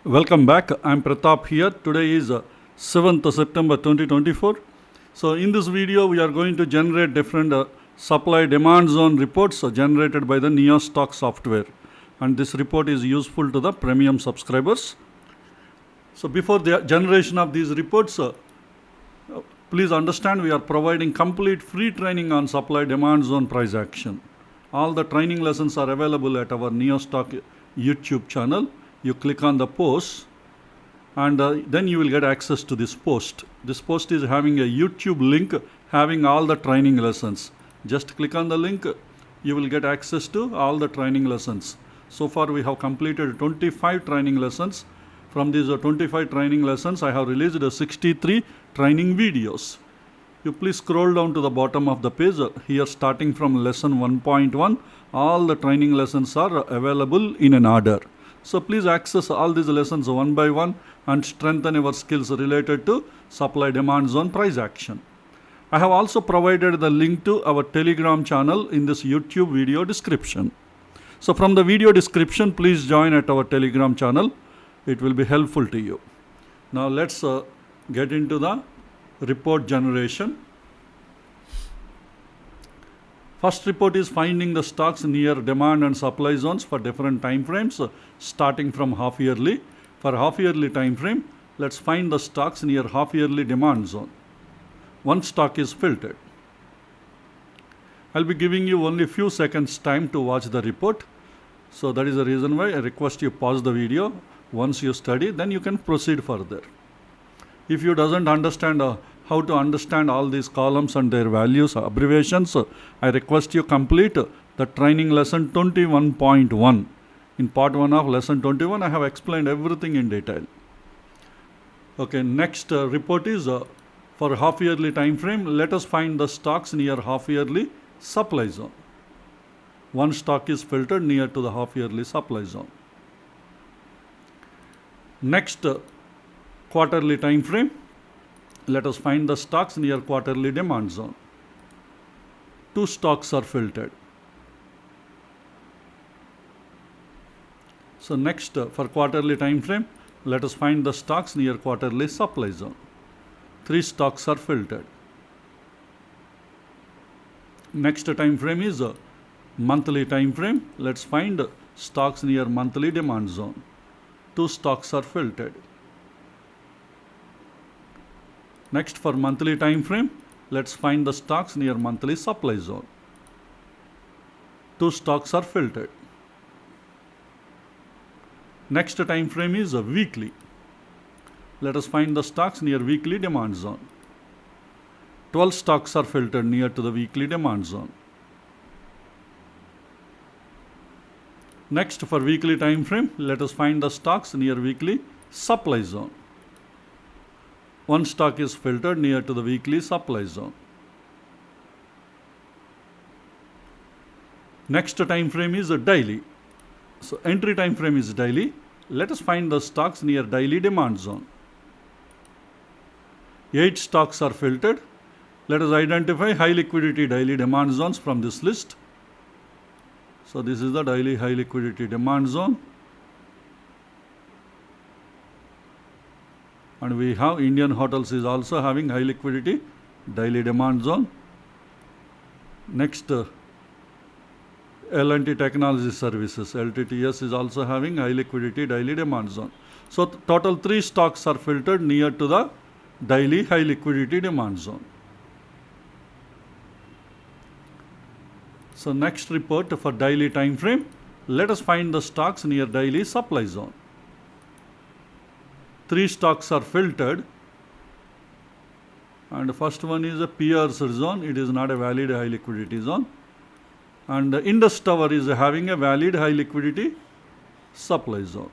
Welcome back. I'm Pratap here. Today is 7th September 2024. So in this video, we are going to generate different supply demand zone reports generated by the NeoStock software. And this report is useful to the premium subscribers. So before the generation of these reports, please understand we are providing complete free training on supply demand zone price action. All the training lessons are available at our NeoStock YouTube channel. You click on the post and then you will get access to this post. This post is having a YouTube link having all the training lessons. Just click on the link, you will get access to all the training lessons. So far we have completed 25 training lessons. From these 25 training lessons, I have released 63 training videos. You please scroll down to the bottom of the page. Here starting from lesson 1.1, all the training lessons are available in an order. So please access all these lessons one by one and strengthen your skills related to supply demand zone price action. I have also provided the link to our Telegram channel in this YouTube video description. So from the video description, please join at our Telegram channel. It will be helpful to you. Now let's get into the report generation. First report is finding the stocks near demand and supply zones for different time frames, starting from half yearly. For half yearly time frame, let's find the stocks near half yearly demand zone. One stock is filtered. I'll be giving you only few seconds time to watch the report. So that is the reason why I request you pause the video. Once you study, then you can proceed further. If you doesn't understand how to understand all these columns and their values, abbreviations, I request you complete the training lesson 21.1. In part 1 of lesson 21, I have explained everything in detail. Okay, next report is for half yearly time frame. Let us find the stocks near half yearly supply zone. One stock is filtered near to the half yearly supply zone. Next quarterly time frame. Let us find the stocks near quarterly demand zone. Two stocks are filtered. So next for quarterly time frame, let us find the stocks near quarterly supply zone. Three stocks are filtered. Next time frame is monthly time frame. Let's find stocks near monthly demand zone. Two stocks are filtered. Next for monthly time frame, let's find the stocks near monthly supply zone. Two stocks are filtered. Next time frame is weekly. Let us find the stocks near weekly demand zone. 12 stocks are filtered near to the weekly demand zone. Next for weekly time frame, let us find the stocks near weekly supply zone. One stock is filtered near to the weekly supply zone. Next time frame is daily. So entry time frame is daily. Let us find the stocks near daily demand zone. 8 stocks are filtered. Let us identify high liquidity daily demand zones from this list. So this is the daily high liquidity demand zone. And we have Indian Hotels is also having high liquidity daily demand zone. Next, L&T Technology Services, LTTS is also having high liquidity daily demand zone. So total 3 stocks are filtered near to the daily high liquidity demand zone. So next report for daily time frame, let us find the stocks near daily supply zone. 3 stocks are filtered, and the first one is a Pierce zone. It is not a valid high liquidity zone. And Indus Tower is having a valid high liquidity supply zone.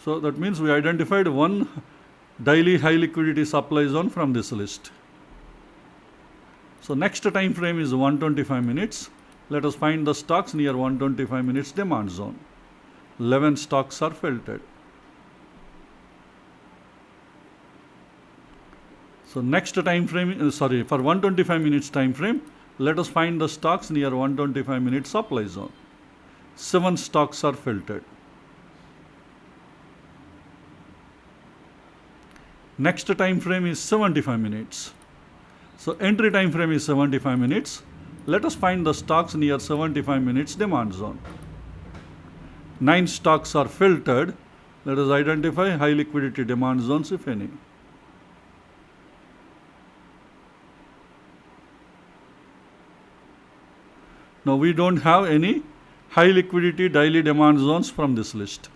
So that means we identified one daily high liquidity supply zone from this list. So next time frame is 125 minutes. Let us find the stocks near 125 minutes demand zone. 11 stocks are filtered. So next time frame, for 125 minutes time frame, let us find the stocks near 125 minute supply zone. 7 stocks are filtered. Next time frame is 75 minutes. So entry time frame is 75 minutes. Let us find the stocks near 75 minutes demand zone. 9 stocks are filtered. Let us identify high liquidity demand zones, if any. Now we don't have any high liquidity daily demand zones from this list.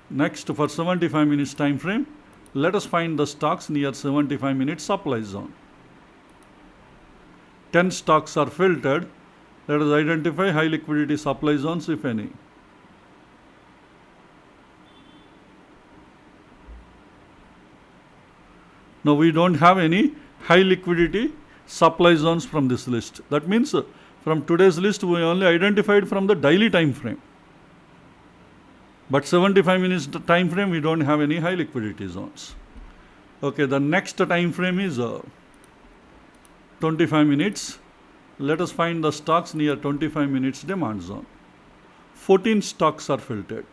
Next, for 75 minutes time frame, let us find the stocks near 75 minutes supply zone. 10 stocks are filtered. Let us identify high liquidity supply zones, if any. Now we don't have any high liquidity supply zones from this list. That means from today's list we only identified from the daily time frame. But 75 minutes time frame we don't have any high liquidity zones. Okay, the next time frame is 25 minutes. Let us find the stocks near 25 minutes demand zone. 14 stocks are filtered.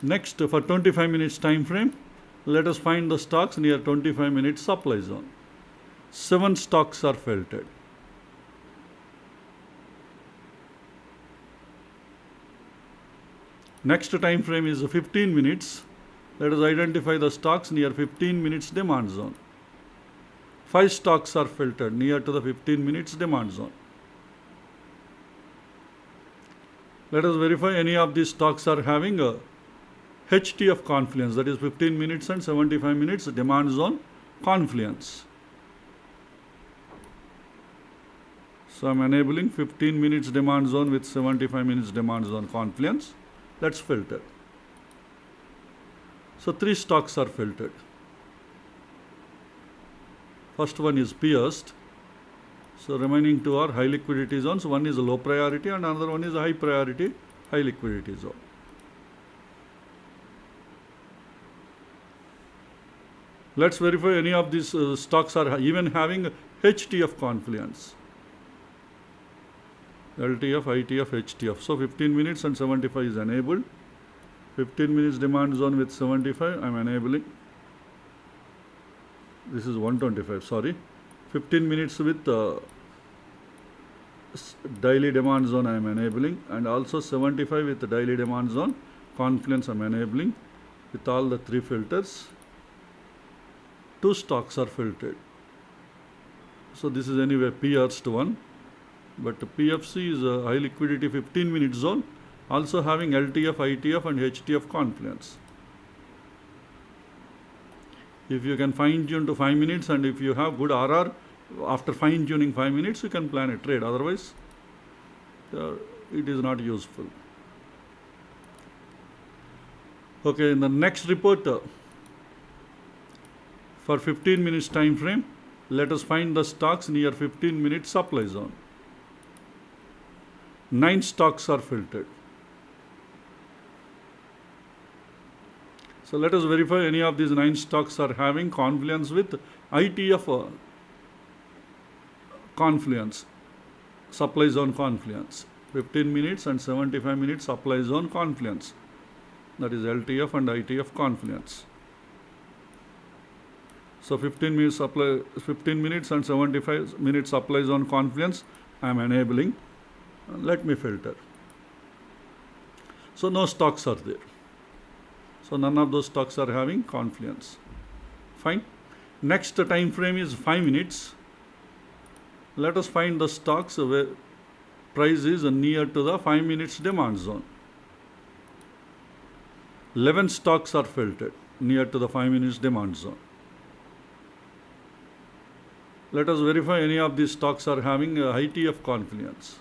Next, for 25 minutes time frame, let us find the stocks near 25 minutes supply zone. 7 stocks are filtered. Next time frame is 15 minutes. Let us identify the stocks near 15 minutes demand zone. 5 stocks are filtered near to the 15 minutes demand zone. Let us verify any of these stocks are having a HTF confluence, that is 15 minutes and 75 minutes demand zone confluence. So I am enabling 15 minutes demand zone with 75 minutes demand zone confluence. Let's filter. So 3 stocks are filtered. First one is pierced. So remaining 2 are high liquidity zones. One is low priority and another one is high priority, high liquidity zone. Let's verify any of these stocks are even having HTF confluence. LTF, ITF, HTF. So 15 minutes and 75 is enabled. 15 minutes demand zone with 75 I am enabling. This is 125, sorry. 15 minutes with daily demand zone I am enabling, and also 75 with the daily demand zone confluence I am enabling with all the 3 filters. 2 stocks are filtered. So this is anyway pierced one, but PFC is a high liquidity 15 minute zone, also having LTF, ITF and HTF confluence. If you can fine tune to 5 minutes and if you have good RR, after fine tuning 5 minutes you can plan a trade, otherwise it is not useful. Okay, in the next report, for 15 minutes time frame, let us find the stocks near 15 minutes supply zone. 9 stocks are filtered. So let us verify any of these 9 stocks are having confluence with ITF confluence, supply zone confluence. 15 minutes and 75 minutes supply zone confluence. That is LTF and ITF confluence. So 15 minutes and 75 minutes supply zone confluence I am enabling. Let me filter. So no stocks are there. So none of those stocks are having confluence. Fine. Next time frame is 5 minutes. Let us find the stocks where price is near to the 5 minutes demand zone. 11 stocks are filtered near to the 5 minutes demand zone. Let us verify any of these stocks are having a ITF confluence.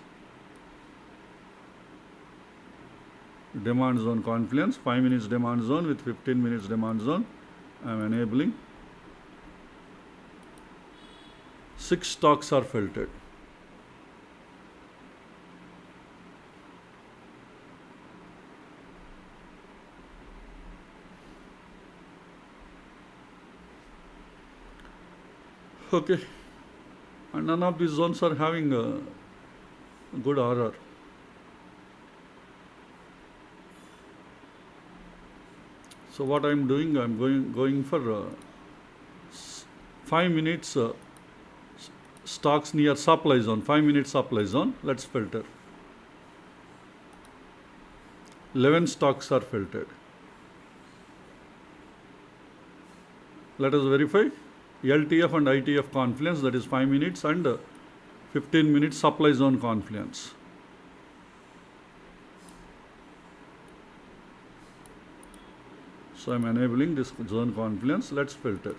Demand zone confluence, 5 minutes demand zone with 15 minutes demand zone I am enabling. 6 stocks are filtered. Okay, and none of these zones are having a good RR. So what I'm doing, I'm going for 5 minutes stocks near supply zone, 5 minutes supply zone. Let's filter. 11 stocks are filtered. Let us verify LTF and ITF confluence, that is 5 minutes and 15 minutes supply zone confluence. So I'm enabling this zone confluence. Let's filter.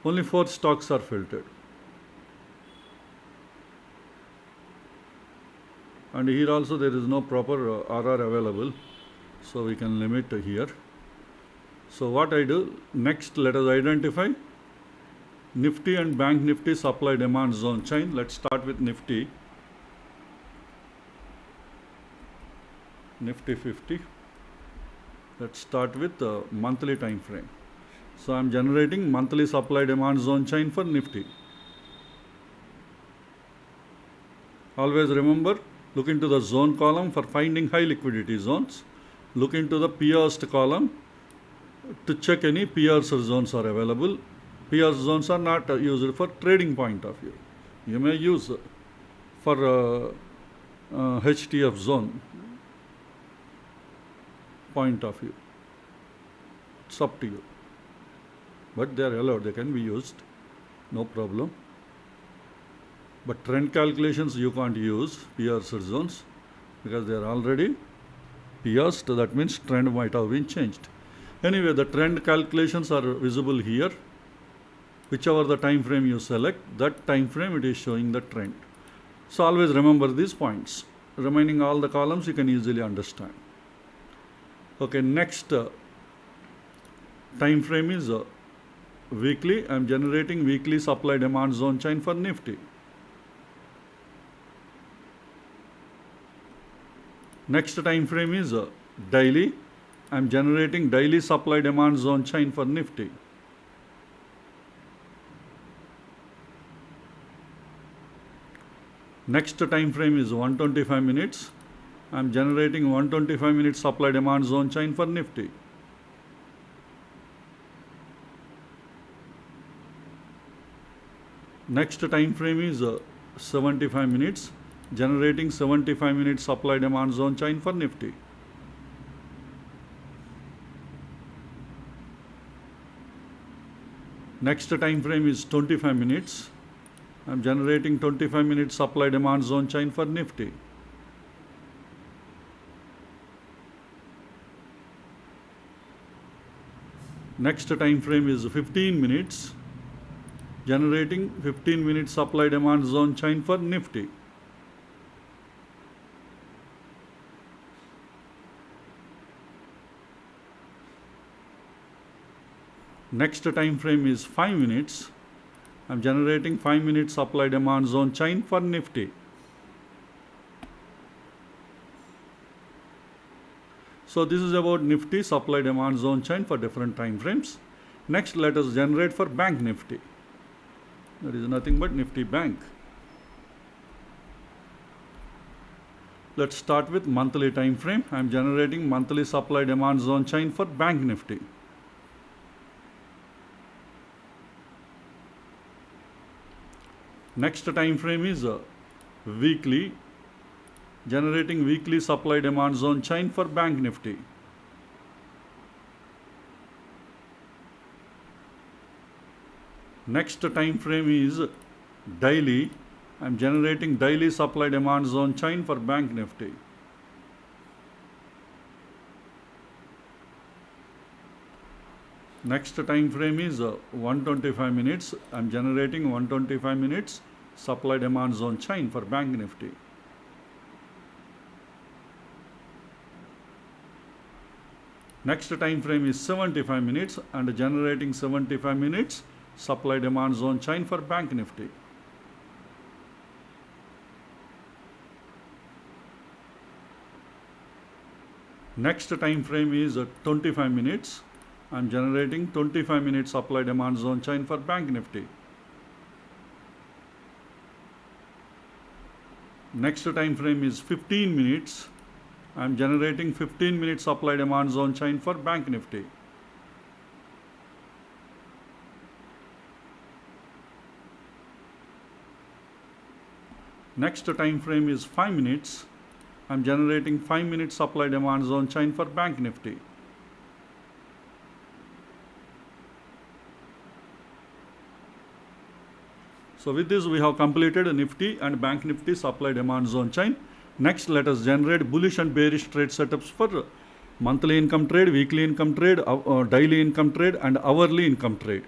Only 4 stocks are filtered. And here also there is no proper RR available, so we can limit here. So what I do next, let us identify Nifty and Bank Nifty supply demand zone chain. Let's start with Nifty. Nifty 50. Let's start with the monthly time frame. So I'm generating monthly supply demand zone chain for Nifty. Always remember, look into the zone column for finding high liquidity zones. Look into the pierced column to check any pierced zones are available. Pierced zones are not used for trading point of view. You may use for HTF zone point of view. It's up to you. But they are allowed, they can be used, no problem. But trend calculations you can't use pierced zones because they are already pierced. That means trend might have been changed. Anyway, the trend calculations are visible here. Whichever the time frame you select, that time frame it is showing the trend. So always remember these points. Remaining all the columns you can easily understand. Okay, next time frame is weekly. I am generating weekly supply demand zone chain for Nifty. Next time frame is daily. I am generating daily supply demand zone chain for Nifty. Next time frame is 125 minutes. I am generating 125 minutes supply demand zone chain for Nifty. Next time frame is 75 minutes, generating 75 minutes supply demand zone chain for Nifty. Next time frame is 25 minutes. I am generating 25 minutes supply demand zone chain for Nifty. Next time frame is 15 minutes, generating 15 minutes supply demand zone chain for Nifty. Next time frame is 5 minutes. I am generating 5 minutes supply demand zone chain for Nifty. So this is about Nifty supply demand zone chain for different time frames. Next, let us generate for Bank Nifty. That is nothing but Nifty Bank. Let's start with monthly time frame. I am generating monthly supply demand zone chain for Bank Nifty. Next time frame is weekly, generating weekly supply demand zone chain for Bank Nifty. Next time frame is daily. I am generating daily supply demand zone chain for Bank Nifty. Next time frame is 125 minutes. I am generating 125 minutes supply demand zone chain for Bank Nifty. Next time frame is 75 minutes and generating 75 minutes supply demand zone chain for Bank Nifty. Next time frame is 25 minutes. I am generating 25 minutes supply demand zone chain for Bank Nifty. Next time frame is 15 minutes. I am generating 15-minute supply demand zone chain for Bank Nifty. Next time frame is 5 minutes. I am generating 5-minute supply demand zone chain for Bank Nifty. So with this we have completed Nifty and Bank Nifty supply demand zone chain. Next let us generate bullish and bearish trade setups for monthly income trade, weekly income trade, daily income trade and hourly income trade.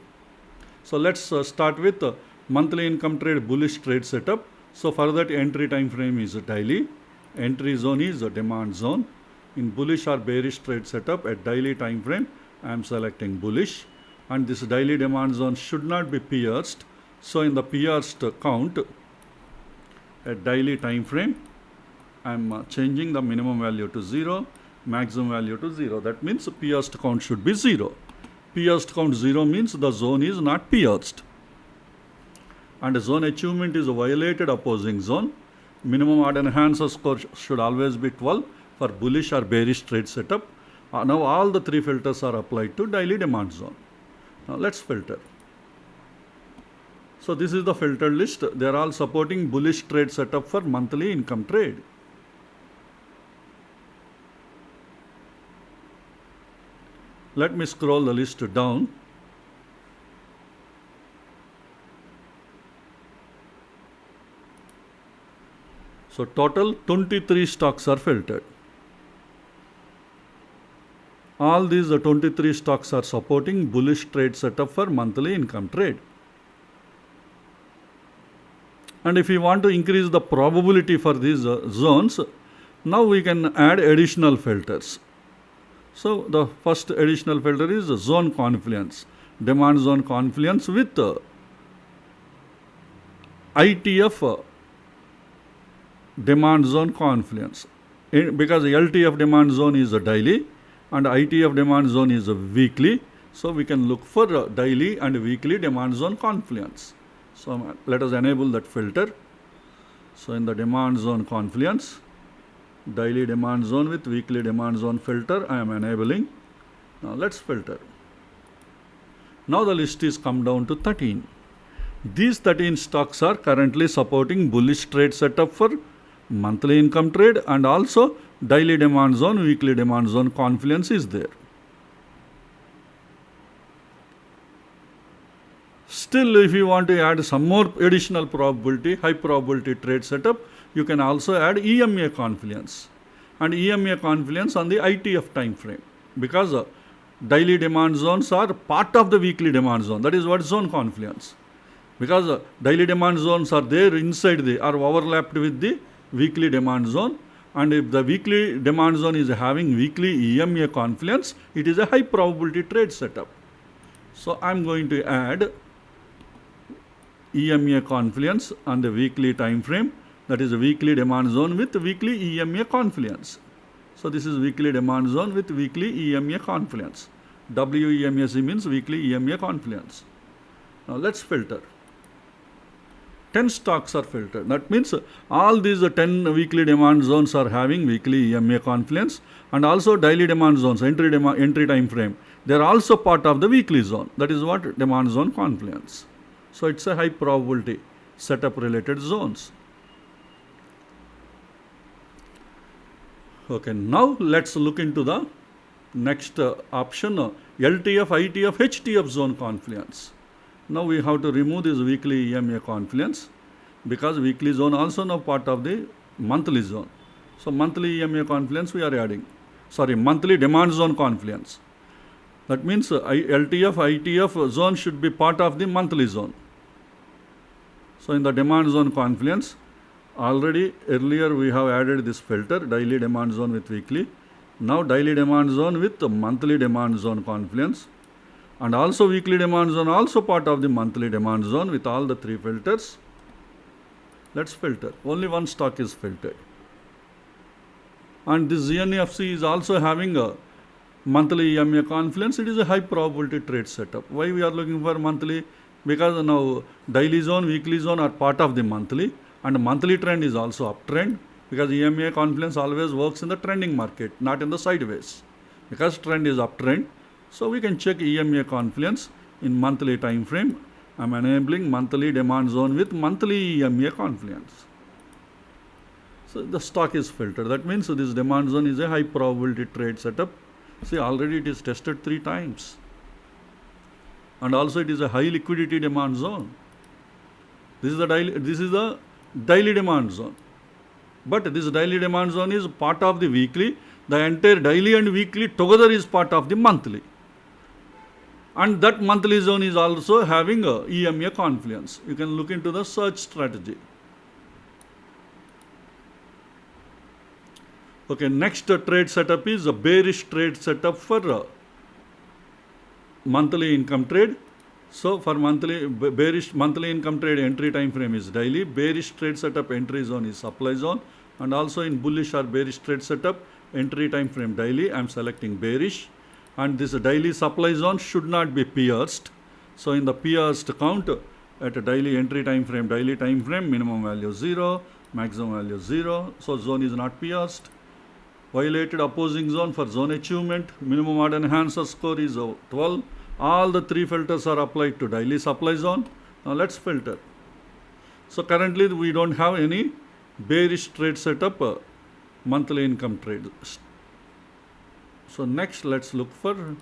So let's start with monthly income trade bullish trade setup. So for that entry time frame is daily, entry zone is a demand zone. In bullish or bearish trade setup at daily time frame I am selecting bullish, and this daily demand zone should not be pierced. So in the pierced count at daily time frame I am changing the minimum value to 0, maximum value to 0. That means pierced count should be 0. Pierced count 0 means the zone is not pierced. And zone achievement is a violated opposing zone. Minimum odd enhancer score should always be 12 for bullish or bearish trade setup. Now all the 3 filters are applied to daily demand zone. Now let's filter. So this is the filtered list. They are all supporting bullish trade setup for monthly income trade. Let me scroll the list down. So total 23 stocks are filtered. All these 23 stocks are supporting bullish trade setup for monthly income trade. And if we want to increase the probability for these zones, now we can add additional filters. So the first additional filter is Zone Confluence, demand zone confluence with ITF demand zone confluence. Because LTF demand zone is a daily and ITF demand zone is a weekly, so we can look for daily and weekly demand zone confluence. So let us enable that filter. So in the demand zone confluence, daily demand zone with weekly demand zone filter I am enabling. Now let's filter. Now the list is come down to 13. These 13 stocks are currently supporting bullish trade setup for monthly income trade, and also daily demand zone, weekly demand zone confluence is there. Still, if you want to add some more additional probability, high probability trade setup, you can also add EMA confluence, and EMA confluence on the ITF time frame, because daily demand zones are part of the weekly demand zone. That is what zone confluence, because daily demand zones are there inside are overlapped with the weekly demand zone, and if the weekly demand zone is having weekly EMA confluence, it is a high probability trade setup. So I am going to add EMA confluence on the weekly time frame, that is a weekly demand zone with weekly EMA confluence. So this is weekly demand zone with weekly EMA confluence. WEMAC means weekly EMA confluence. Now let's filter. 10 stocks are filtered. That means all these 10 weekly demand zones are having weekly EMA confluence, and also daily demand zones, entry time frame, they are also part of the weekly zone. That is what demand zone confluence. So it's a high probability setup related zones. Okay, now let's look into the next option, LTF, ITF, HTF zone confluence. Now we have to remove this weekly EMA confluence, because weekly zone also now part of the monthly zone. So monthly EMA confluence we are adding. Monthly demand zone confluence. That means LTF, ITF zone should be part of the monthly zone. So in the demand zone confluence, already earlier we have added this filter, daily demand zone with weekly. Now daily demand zone with monthly demand zone confluence, and also weekly demand zone also part of the monthly demand zone with all the 3 filters. Let's filter. Only one stock is filtered. And this ZNFC is also having a monthly EMA confluence. It is a high probability trade setup. Why we are looking for monthly? Because now daily zone, weekly zone are part of the monthly, and monthly trend is also uptrend. because EMA confluence always works in the trending market, not in the sideways. Because trend is uptrend, so we can check EMA confluence in monthly time frame. I'm enabling monthly demand zone with monthly EMA confluence. So the stock is filtered. That means this demand zone is a high probability trade setup. See, already it is tested 3 times. And also it is a high liquidity demand zone. This is the daily demand zone. But this daily demand zone is part of the weekly. The entire daily and weekly together is part of the monthly. And that monthly zone is also having a EMA confluence. You can look into the search strategy. Okay, next trade setup is a bearish trade setup for monthly income trade. So for bearish monthly income trade, entry time frame is daily. Bearish trade setup entry zone is supply zone. And also in bullish or bearish trade setup, entry time frame daily. I am selecting bearish. And this daily supply zone should not be pierced. So in the pierced count, at a daily entry time frame, minimum value 0, maximum value 0. So zone is not pierced. Violated opposing zone for zone achievement, minimum odd enhancer score is 12. All the 3 filters are applied to daily supply zone. Now let's filter. So currently we don't have any bearish trade setup, monthly income trade. So next let's look for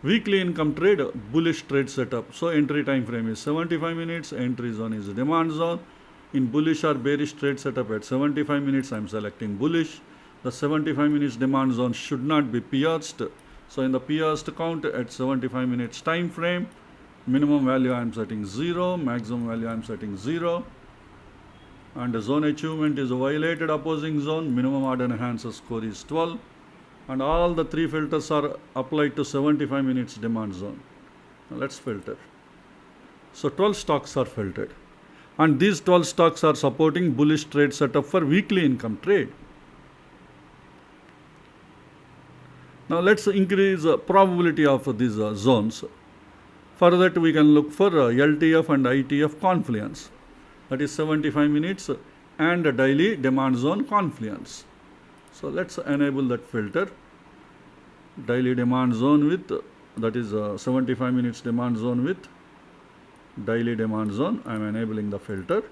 weekly income trade, bullish trade setup. So entry time frame is 75 minutes, entry zone is demand zone. In bullish or bearish trade setup at 75 minutes, I am selecting bullish. The 75 minutes demand zone should not be pierced. So in the pierced count at 75 minutes time frame, minimum value I am setting 0, maximum value I am setting 0. And the zone achievement is a violated opposing zone, minimum odd enhancer score is 12. And all the 3 filters are applied to 75 minutes demand zone. Now let's filter. So 12 stocks are filtered. And these 12 stocks are supporting bullish trade setup for weekly income trade. Now let's increase probability of these zones. For that we can look for LTF and ITF confluence. That is 75 minutes and daily demand zone confluence. So let's enable that filter. Daily demand zone with, that is 75 minutes demand zone with daily demand zone. I am enabling the filter.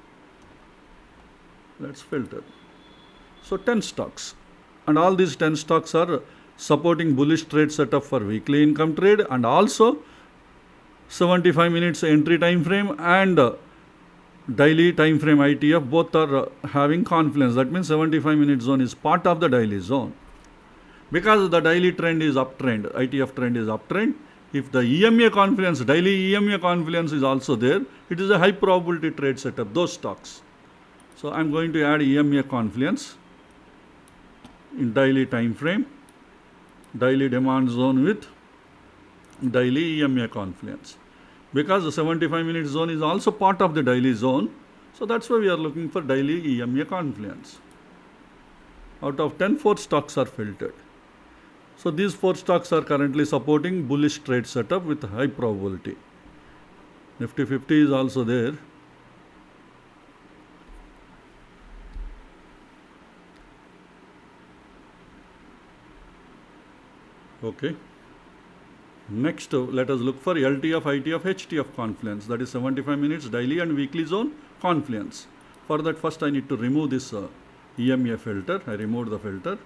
Let's filter. So 10 stocks. And all these 10 stocks are supporting bullish trade setup for weekly income trade, and also 75 minutes entry time frame and daily time frame ITF both are having confluence. That means 75 minute zone is part of the daily zone. Because the daily trend is uptrend, ITF trend is uptrend. If the EMA confluence, daily EMA confluence is also there, it is a high probability trade setup, those stocks. So I am going to add EMA confluence in daily time frame, daily demand zone with daily EMA confluence. Because the 75 minute zone is also part of the daily zone, so that's why we are looking for daily EMA confluence. Out of 10, 4 stocks are filtered. So these 4 stocks are currently supporting bullish trade setup with high probability. Nifty 50 is also there. Okay. Next, let us look for LTF, ITF, HTF confluence. That is 75 minutes daily and weekly zone confluence. For that, first I need to remove this EMA filter. I removed the filter.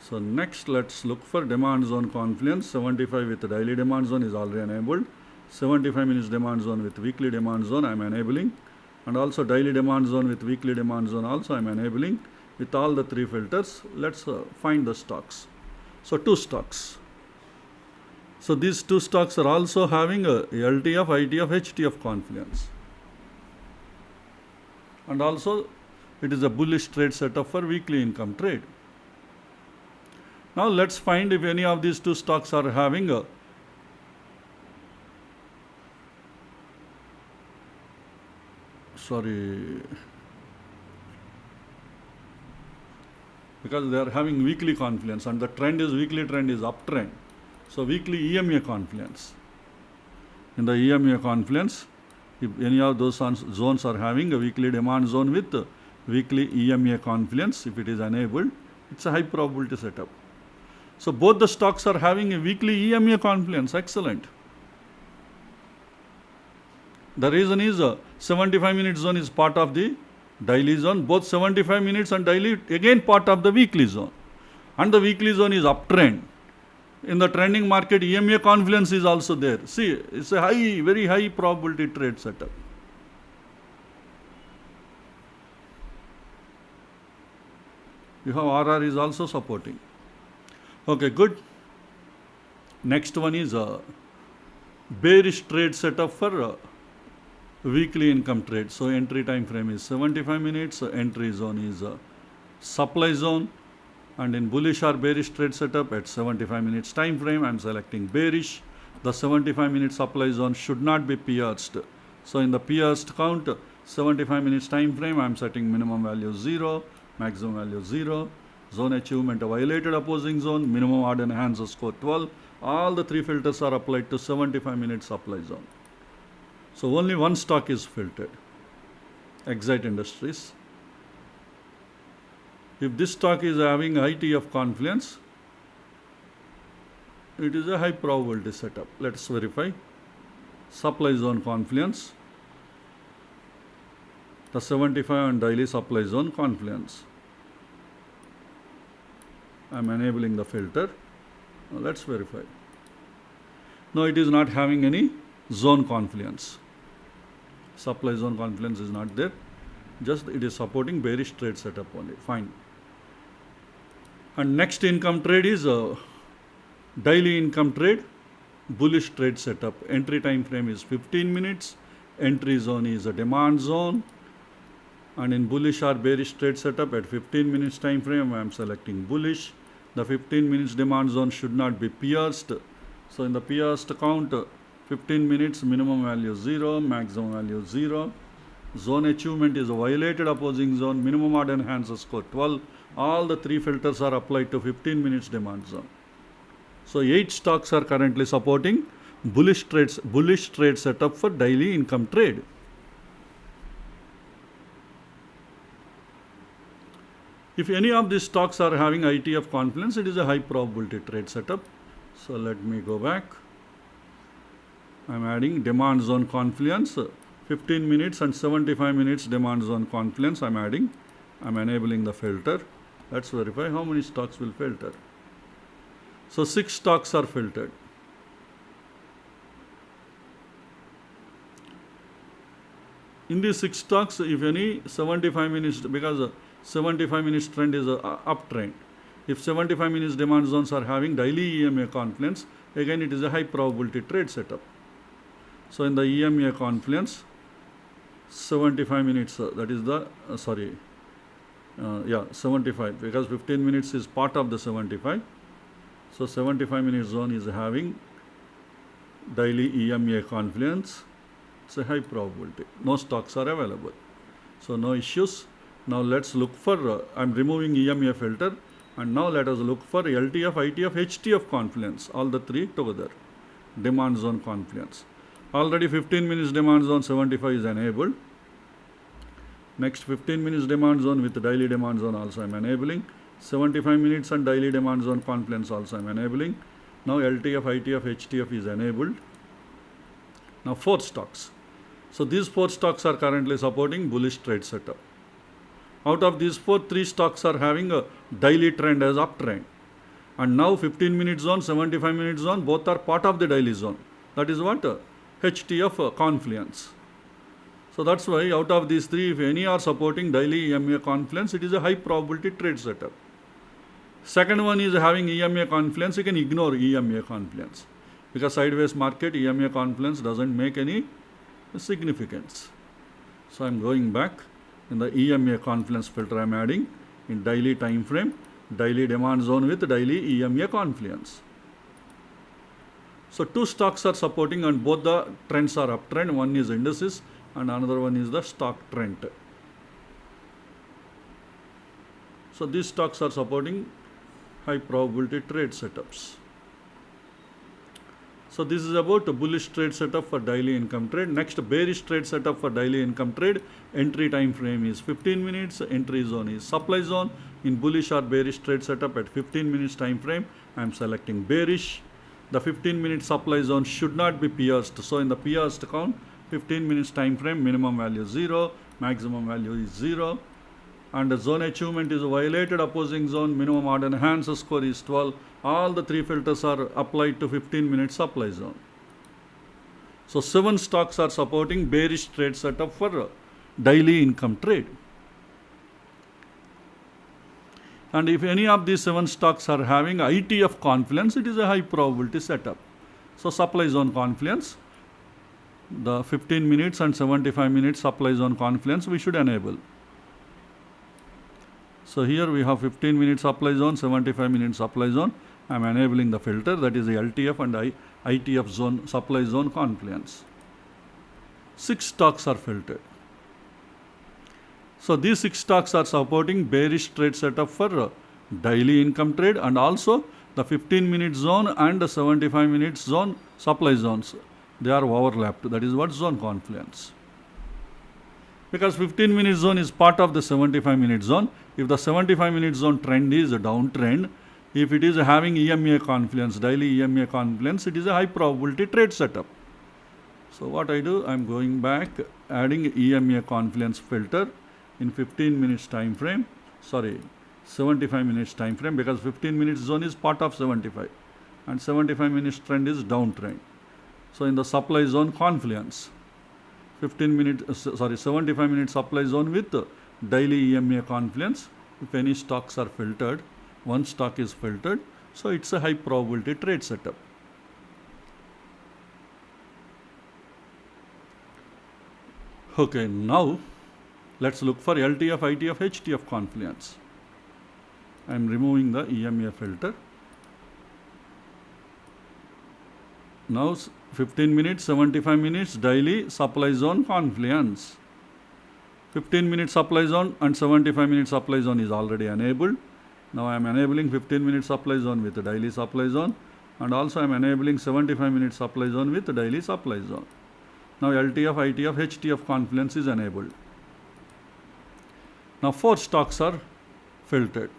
So next, let's look for demand zone confluence. 75 with daily demand zone is already enabled. 75 minutes demand zone with weekly demand zone I am enabling. And also daily demand zone with weekly demand zone also I am enabling. With all the 3 filters, let's find the stocks. So 2 stocks. So these 2 stocks are also having a LTF, ITF, HTF confluence. And also it is a bullish trade setup for weekly income trade. Now let's find if any of these 2 stocks are having a because they are having weekly confluence and the trend is weekly trend is uptrend. So weekly EMA confluence. In the EMA confluence, if any of those zones are having a weekly demand zone with weekly EMA Confluence. If it is enabled, it's a high probability setup. So both the stocks are having a weekly EMA Confluence. Excellent. The reason is 75-minute zone is part of the daily zone. Both 75 minutes and daily again part of the weekly zone. And the weekly zone is uptrend. In the trending market, EMA Confluence is also there. See, it's a high, very high probability trade setup. You have RR is also supporting. Okay, good. Next one is bearish trade setup for weekly income trade. So entry time frame is 75 minutes. Entry zone is supply zone. And in bullish or bearish trade setup at 75 minutes time frame, I am selecting bearish. The 75 minute supply zone should not be pierced. So in the pierced count, 75 minutes time frame, I am setting minimum value 0, maximum value 0. Zone achievement violated opposing zone, minimum odd enhancer score 12. All the three filters are applied to 75 minute supply zone. So only one stock is filtered, Exite Industries. If this stock is having high TF confluence, it is a high probability setup. Let's verify. Supply zone confluence. The 75 and daily supply zone confluence. I am enabling the filter. Now let's verify. No, it is not having any zone confluence. Supply zone confluence is not there. Just it is supporting bearish trade setup only. Fine. And next income trade is daily income trade, bullish trade setup. Entry time frame is 15 minutes. Entry zone is a demand zone. And in bullish or bearish trade setup at 15 minutes time frame, I am selecting bullish. The 15 minutes demand zone should not be pierced. So in the pierced count, 15 minutes minimum value 0, maximum value 0. Zone achievement is a violated opposing zone, minimum odd enhancer score 12. All the three filters are applied to 15 minutes demand zone. So 8 stocks are currently supporting bullish trade setup for daily income trade. If any of these stocks are having ITF confluence, it is a high probability trade setup. So let me go back. I am adding demand zone confluence, 15 minutes and 75 minutes demand zone confluence I am adding. I am enabling the filter. Let's verify how many stocks will filter. So 6 stocks are filtered. In these 6 stocks, if any 75 minutes, because 75 minutes trend is a uptrend. If 75 minutes demand zones are having daily EMA confluence, again it is a high probability trade setup. So in the EMA confluence, 75 minutes, that is the, 75, because 15 minutes is part of the 75. So 75 minute zone is having daily EMA confluence. It's a high probability. No stocks are available. So no issues. Now let's look for, I'm removing EMA filter, and now let us look for LTF, ITF, HTF confluence, all the three together. Demand zone confluence. Already 15 minutes demand zone 75 is enabled. Next 15 minutes demand zone with daily demand zone also I am enabling. 75 minutes and daily demand zone confluence also I am enabling. Now LTF, ITF, HTF is enabled. Now 4 stocks. So these 4 stocks are currently supporting bullish trade setup. Out of these 4, 3 stocks are having a daily trend as uptrend. And now 15 minute zone, 75 minute zone, both are part of the daily zone. That is what? HTF confluence. So that's why out of these 3, if any are supporting daily EMA confluence, it is a high probability trade setup. Second one is having EMA confluence, you can ignore EMA confluence. Because sideways market, EMA confluence doesn't make any significance. So I am going back. In the EMA confluence filter I am adding in daily time frame, daily demand zone with daily EMA confluence. So 2 stocks are supporting and both the trends are uptrend. One is indices and another one is the stock trend. So these stocks are supporting high probability trade setups. So this is about a bullish trade setup for daily income trade. Next, bearish trade setup for daily income trade. Entry time frame is 15 minutes. Entry zone is supply zone. In bullish or bearish trade setup at 15 minutes time frame, I am selecting bearish. The 15-minute supply zone should not be pierced. So in the pierced count, 15 minutes time frame, minimum value is 0, maximum value is 0. And the zone achievement is violated, opposing zone, minimum order enhancer score is 12. All the 3 filters are applied to 15-minute supply zone. So 7 stocks are supporting bearish trade setup for daily income trade. And if any of these 7 stocks are having ITF confluence, it is a high probability setup. So supply zone confluence, the 15 minutes and 75 minutes supply zone confluence we should enable. So here we have 15 minute supply zone, 75 minute supply zone. I am enabling the filter, that is the LTF and ITF zone, supply zone confluence. 6 stocks are filtered. So these 6 stocks are supporting bearish trade setup for daily income trade, and also the 15-minute zone and the 75-minute zone supply zones. They are overlapped. That is what zone confluence. Because 15-minute zone is part of the 75-minute zone. If the 75-minute zone trend is a downtrend, if it is having EMA confluence, daily EMA confluence, it is a high probability trade setup. So what I do, I am going back, adding EMA confluence filter in 15 minutes time frame, 75 minutes time frame, because 15 minutes zone is part of 75 and 75 minutes trend is downtrend. So in the supply zone confluence, 75 minute supply zone with daily EMA confluence. If any stocks are filtered, one stock is filtered, so it's a high probability trade setup. Okay, now let's look for LTF, ITF, HTF confluence. I am removing the EMA filter. Now 15 minutes, 75 minutes daily supply zone confluence. 15 minute supply zone and 75 minute supply zone is already enabled. Now I am enabling 15 minute supply zone with the daily supply zone, and also I am enabling 75 minute supply zone with the daily supply zone. Now LTF, ITF, HTF confluence is enabled. Now 4 stocks are filtered.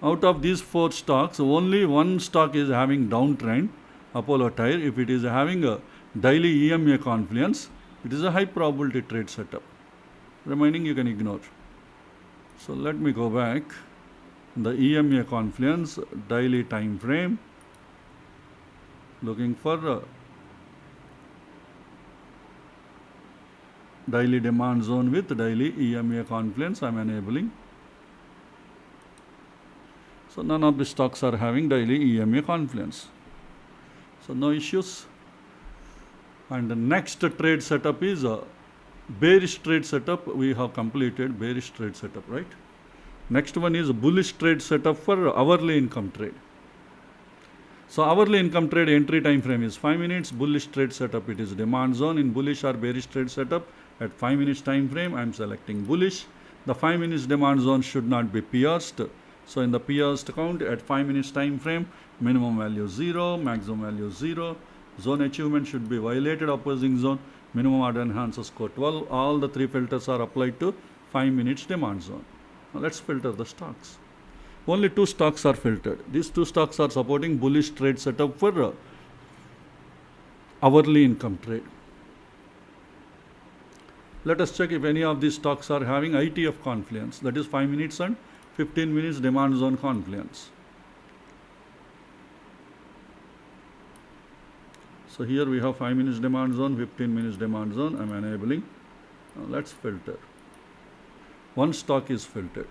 Out of these 4 stocks, only one stock is having downtrend, Apollo Tyre. If it is having a daily EMA confluence, it is a high probability trade setup. Remaining you can ignore. So let me go back. The EMA confluence, daily time frame, looking for daily demand zone with daily EMA confluence I am enabling. So none of the stocks are having daily EMA confluence. So no issues. And the next trade setup is a bearish trade setup. We have completed bearish trade setup, right? Next one is a bullish trade setup for hourly income trade. So hourly income trade entry time frame is 5 minutes. Bullish trade setup, it is demand zone. In bullish or bearish trade setup at 5 minutes time frame, I am selecting bullish. The 5 minutes demand zone should not be pierced. So in the pierced count at 5 minutes time frame, minimum value 0, maximum value 0. Zone achievement should be violated, opposing zone, minimum order enhancer score 12. All the 3 filters are applied to 5 minutes demand zone. Now let's filter the stocks. Only 2 stocks are filtered. These 2 stocks are supporting bullish trade setup for hourly income trade. Let us check if any of these stocks are having ITF confluence, that is 5 minutes and 15 minutes demand zone confluence. So here we have 5 minutes demand zone, 15 minutes demand zone. I am enabling. Now let's filter. One stock is filtered.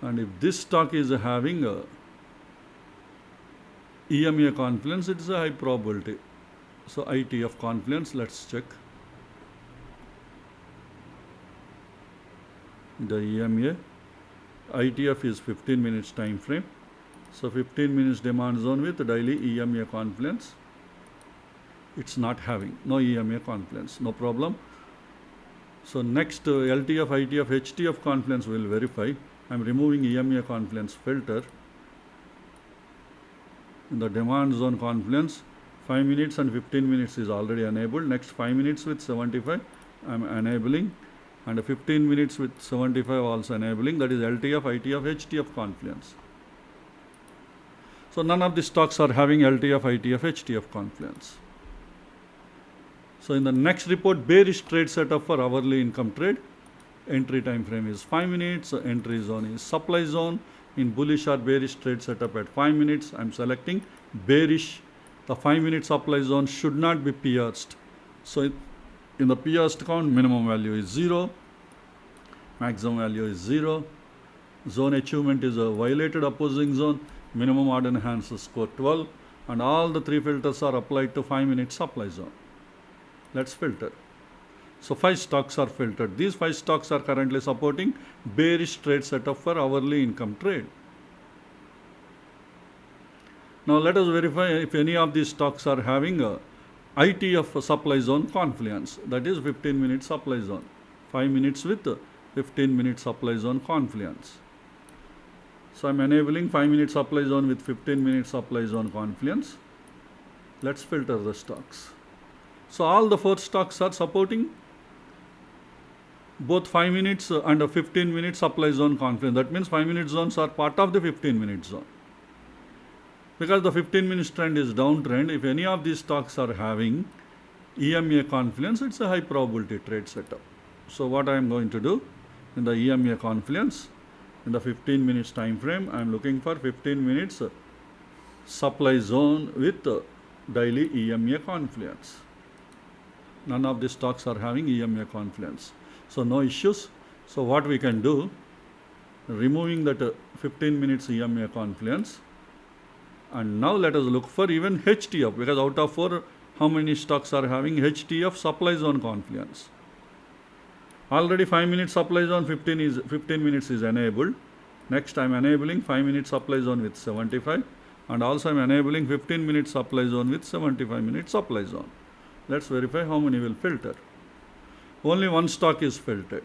And if this stock is having a EMA confluence, it is a high probability. So ITF confluence, let's check. The EMA, ITF is 15 minutes time frame. So 15 minutes demand zone with daily EMA confluence. It's not having, no EMA confluence, no problem. So next LTF, ITF, HTF confluence will verify. I am removing EMA confluence filter. In the demand zone confluence, 5 minutes and 15 minutes is already enabled. Next 5 minutes with 75 I am enabling, and 15 minutes with 75 also enabling. That is LTF, ITF, HTF confluence. So none of the stocks are having LTF, ITF, HTF confluence. So in the next report, bearish trade setup for hourly income trade. Entry time frame is 5 minutes. Entry zone is supply zone. In bullish or bearish trade setup at 5 minutes, I am selecting bearish. The 5 minute supply zone should not be pierced. So in the pierced count, minimum value is 0, maximum value is 0. Zone achievement is a violated opposing zone. Minimum odd enhanced score 12, and all the 3 filters are applied to 5 minute supply zone. Let's filter. So 5 stocks are filtered. These 5 stocks are currently supporting bearish trade setup for hourly income trade. Now let us verify if any of these stocks are having a ITF supply zone confluence, that is 15 minute supply zone. 5 minutes with 15 minute supply zone confluence. So I am enabling 5 minute supply zone with 15 minute supply zone confluence. Let's filter the stocks. So all the 4 stocks are supporting both 5 minutes and a 15 minute supply zone confluence. That means 5 minute zones are part of the 15 minute zone. Because the 15 minute trend is downtrend, if any of these stocks are having EMA confluence, it's a high probability trade setup. So what I am going to do in the EMA confluence, in the 15 minutes time frame, I am looking for 15 minutes supply zone with daily EMA confluence. None of the stocks are having EMA confluence. So no issues. So what we can do, removing that 15 minutes EMA confluence, and now let us look for even HTF, because out of 4, how many stocks are having HTF supply zone confluence? Already 5 minutes supply zone 15 minutes is enabled. Next I am enabling 5 minute supply zone with 75, and also I am enabling 15 minute supply zone with 75 minute supply zone. Let's verify how many will filter. Only 1 stock is filtered,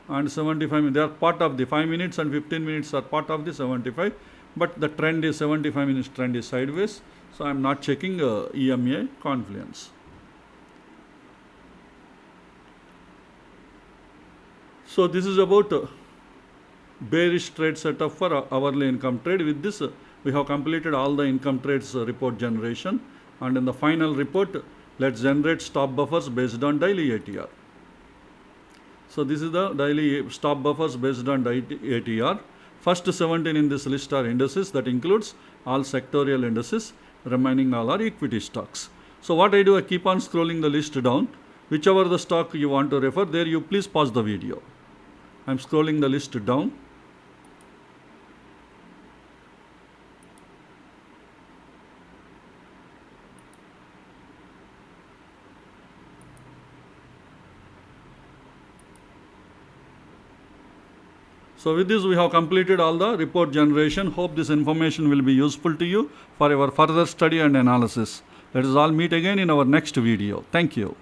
and 75, they are part of the 5 minutes and 15 minutes are part of the 75, but the trend is 75 minutes trend is sideways, so I am not checking EMA confluence. So this is about bearish trade setup for hourly income trade. With this, we have completed all the income trades report generation, and in the final report, let's generate stop buffers based on daily ATR. So this is the daily stop buffers based on ATR. First 17 in this list are indices, that includes all sectorial indices, remaining all are equity stocks. So what I do, I keep on scrolling the list down. Whichever the stock you want to refer, there you please pause the video. I am scrolling the list down. So with this, we have completed all the report generation. Hope this information will be useful to you for your further study and analysis. Let us all meet again in our next video. Thank you.